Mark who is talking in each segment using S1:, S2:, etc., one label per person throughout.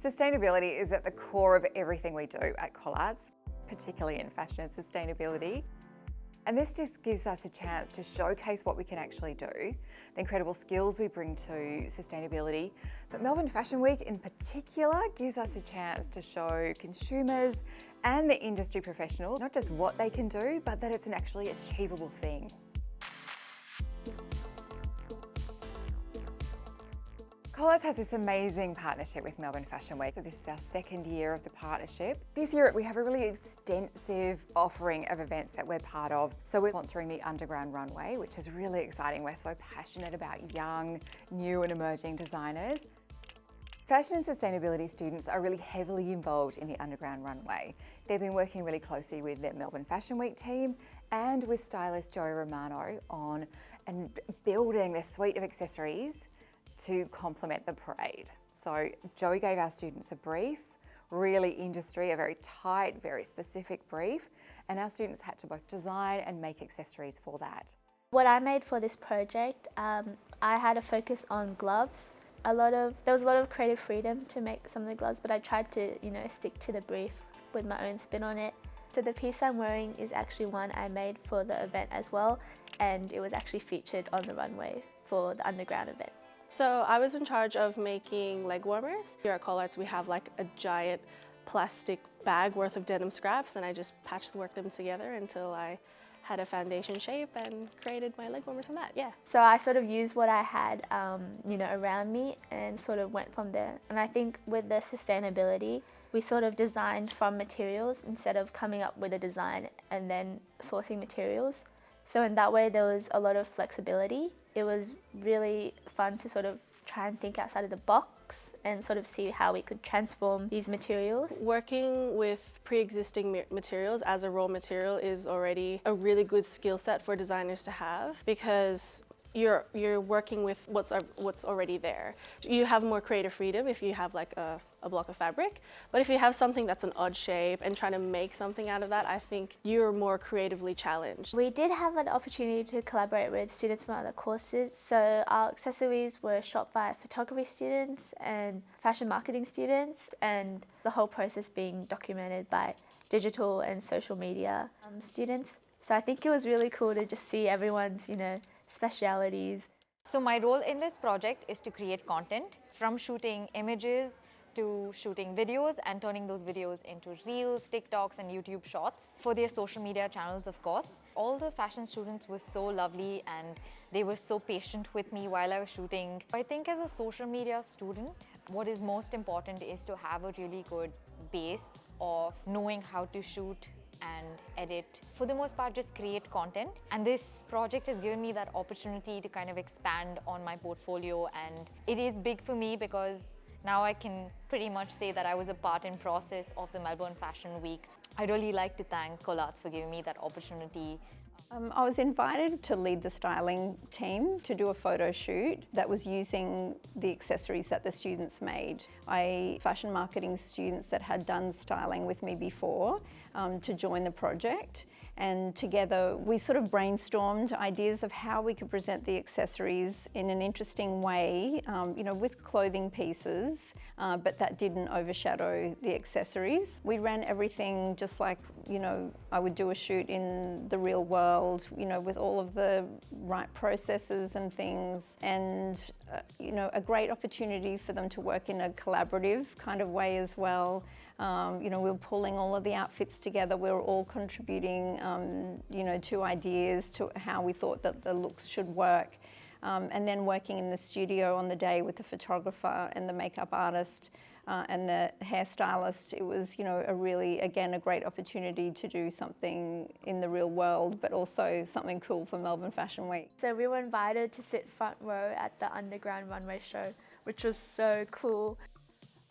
S1: Sustainability is at the core of everything we do at Collards, particularly in fashion and sustainability. And this just gives us a chance to showcase what we can actually do, the incredible skills we bring to sustainability. But Melbourne Fashion Week in particular gives us a chance to show consumers and the industry professionals not just what they can do, but that it's an actually achievable thing. Collards has this amazing partnership with Melbourne Fashion Week. So this is our second year of the partnership. This year we have a really extensive offering of events that we're part of. So we're sponsoring the Underground Runway, which is really exciting. We're so passionate about young, new and emerging designers. Fashion and sustainability students are really heavily involved in the Underground Runway. They've been working really closely with their Melbourne Fashion Week team and with stylist Joey Romano on and building their suite of accessories to complement the parade. So Joey gave our students a brief, really industry, a very tight, very specific brief, and our students had to both design and make accessories for that.
S2: What I made for this project, I had a focus on gloves. There was a lot of creative freedom to make some of the gloves, but I tried to, stick to the brief with my own spin on it. So the piece I'm wearing is actually one I made for the event as well, and it was actually featured on the runway for the Underground event.
S3: So I was in charge of making leg warmers. Here at Collards we have like a giant plastic bag worth of denim scraps, and I just patchworked them together until I had a foundation shape and created my leg warmers from that, yeah.
S2: So I sort of used what I had around me and sort of went from there. And I think with the sustainability, we sort of designed from materials instead of coming up with a design and then sourcing materials. So in that way there was a lot of flexibility. It was really fun to sort of try and think outside of the box and sort of see how we could transform these materials.
S3: Working with pre-existing materials as a raw material is already a really good skill set for designers to have, because you're working with what's already there. You have more creative freedom if you have like a block of fabric, but if you have something that's an odd shape and trying to make something out of that, I think you're more creatively challenged.
S2: We did have an opportunity to collaborate with students from other courses, so our accessories were shot by photography students and fashion marketing students, and the whole process being documented by digital and social media students. So I think it was really cool to just see everyone's, specialities.
S4: So my role in this project is to create content, from shooting images to shooting videos and turning those videos into Reels, TikToks and YouTube shorts for their social media channels, of course. All the fashion students were so lovely and they were so patient with me while I was shooting. I think as a social media student, what is most important is to have a really good base of knowing how to shoot and edit. For the most part, just create content. And this project has given me that opportunity to kind of expand on my portfolio, and it is big for me because now I can pretty much say that I was a part and process of the Melbourne Fashion Week. I'd really like to thank Collards for giving me that opportunity.
S5: I was invited to lead the styling team to do a photo shoot that was using the accessories that the students made. Fashion marketing students that had done styling with me before to join the project, and together we sort of brainstormed ideas of how we could present the accessories in an interesting way, with clothing pieces, but that didn't overshadow the accessories. We ran everything just like, I would do a shoot in the real world, with all of the right processes and things, and a great opportunity for them to work in a collaborative kind of way as well. We were pulling all of the outfits together. We were all contributing, to ideas to how we thought that the looks should work. And then working in the studio on the day with the photographer and the makeup artist and the hairstylist, it was, a really, again, a great opportunity to do something in the real world, but also something cool for Melbourne Fashion Week.
S2: So we were invited to sit front row at the Underground Runway show, which was so cool.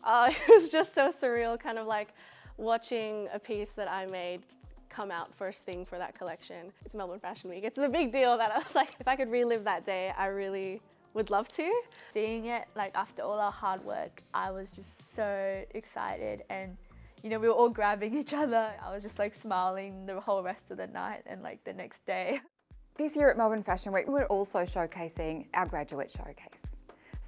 S3: It was just so surreal, kind of like watching a piece that I made come out first thing for that collection. It's Melbourne Fashion Week. It's a big deal that I was like, if I could relive that day, I really would love to.
S2: Seeing it, like after all our hard work, I was just so excited, and we were all grabbing each other. I was just like smiling the whole rest of the night and like the next day.
S1: This year at Melbourne Fashion Week, we're also showcasing our graduate showcase.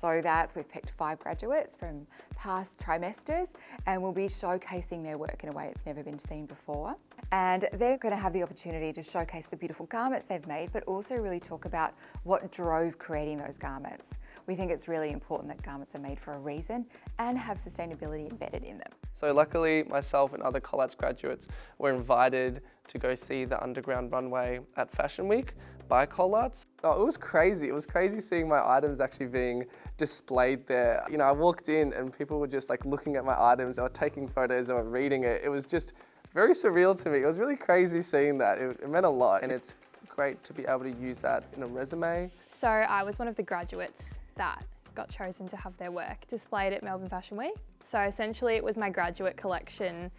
S1: So we've picked 5 graduates from past trimesters, and we'll be showcasing their work in a way it's never been seen before. And they're going to have the opportunity to showcase the beautiful garments they've made, but also really talk about what drove creating those garments. We think it's really important that garments are made for a reason and have sustainability embedded in them.
S6: So luckily, myself and other ColArts graduates were invited to go see the underground runway at Fashion Week by ColArts. Oh, it was crazy. It was crazy seeing my items actually being displayed there. You know, I walked in and people were just like looking at my items, they were taking photos, they were reading it. It was just very surreal to me. It was really crazy seeing that. It meant a lot, and it's great to be able to use that in a resume.
S7: So I was one of the graduates that got chosen to have their work displayed at Melbourne Fashion Week. So essentially it was my graduate collection,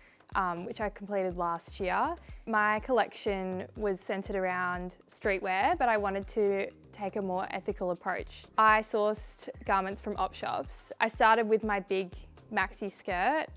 S7: which I completed last year. My collection was centred around streetwear, but I wanted to take a more ethical approach. I sourced garments from op shops. I started with my big maxi skirt,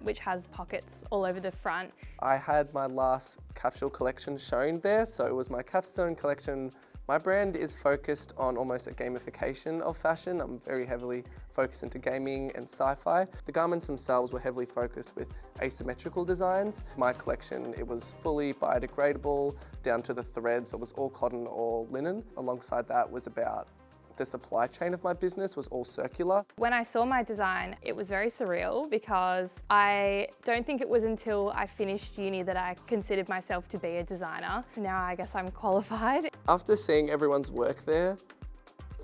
S7: which has pockets all over the front.
S6: I had my last capsule collection shown there, so it was my capstone collection. My brand is focused on almost a gamification of fashion. I'm very heavily focused into gaming and sci-fi. The garments themselves were heavily focused with asymmetrical designs. My collection, it was fully biodegradable down to the threads. It was all cotton or linen. Alongside that was about the supply chain of my business was all circular.
S7: When I saw my design, it was very surreal because I don't think it was until I finished uni that I considered myself to be a designer. Now I guess I'm qualified.
S6: After seeing everyone's work there,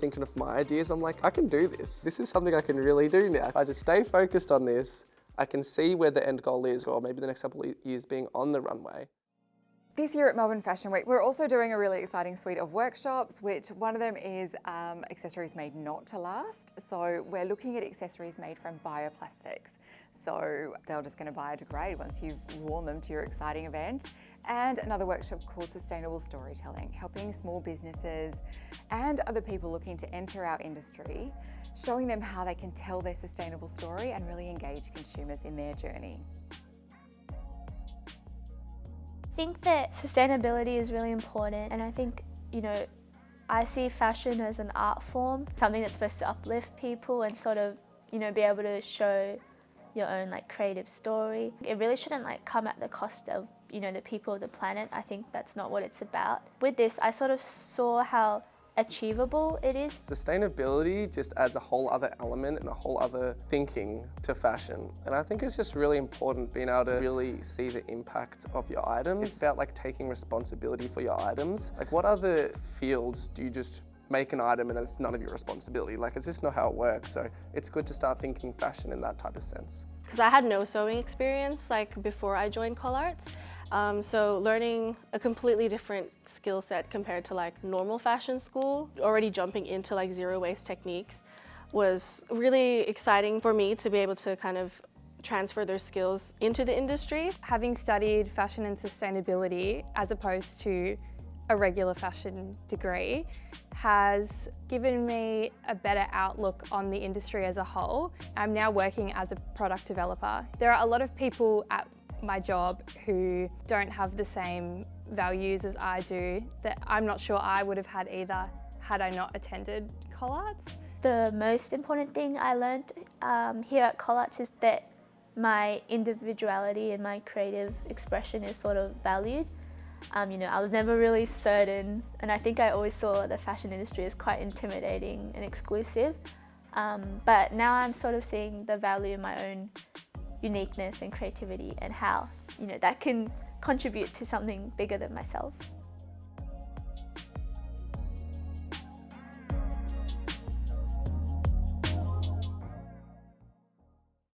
S6: thinking of my ideas, I'm like, I can do this. This is something I can really do now. If I just stay focused on this, I can see where the end goal is, or maybe the next couple of years being on the runway.
S1: This year at Melbourne Fashion Week, we're also doing a really exciting suite of workshops, which one of them is accessories made not to last. So we're looking at accessories made from bioplastics. So they're just going to biodegrade once you've worn them to your exciting event. And another workshop called Sustainable Storytelling, helping small businesses and other people looking to enter our industry, showing them how they can tell their sustainable story and really engage consumers in their journey.
S2: I think that sustainability is really important, and I think, you know, I see fashion as an art form, something that's supposed to uplift people and sort of, you know, be able to show your own like creative story. It really shouldn't like come at the cost of, you know, the people of the planet. I think that's not what it's about. With this, I sort of saw how achievable it is.
S6: Sustainability just adds a whole other element and a whole other thinking to fashion. And I think it's just really important being able to really see the impact of your items. It's about like taking responsibility for your items. Like what other fields do you just make an item and it's none of your responsibility? Like it's just not how it works. So it's good to start thinking fashion in that type of sense.
S3: Because I had no sewing experience like before I joined ColArts. So learning a completely different skill set compared to like normal fashion school, already jumping into like zero waste techniques was really exciting for me to be able to kind of transfer their skills into the industry.
S7: Having studied fashion and sustainability as opposed to a regular fashion degree has given me a better outlook on the industry as a whole. I'm now working as a product developer. There are a lot of people at my job who don't have the same values as I do that I'm not sure I would have had either had I not attended ColArts.
S2: The most important thing I learned here at ColArts is that my individuality and my creative expression is sort of valued. You know, I was never really certain, and I think I always saw the fashion industry as quite intimidating and exclusive. But now I'm sort of seeing the value in my own uniqueness and creativity and how, you know, that can contribute to something bigger than myself.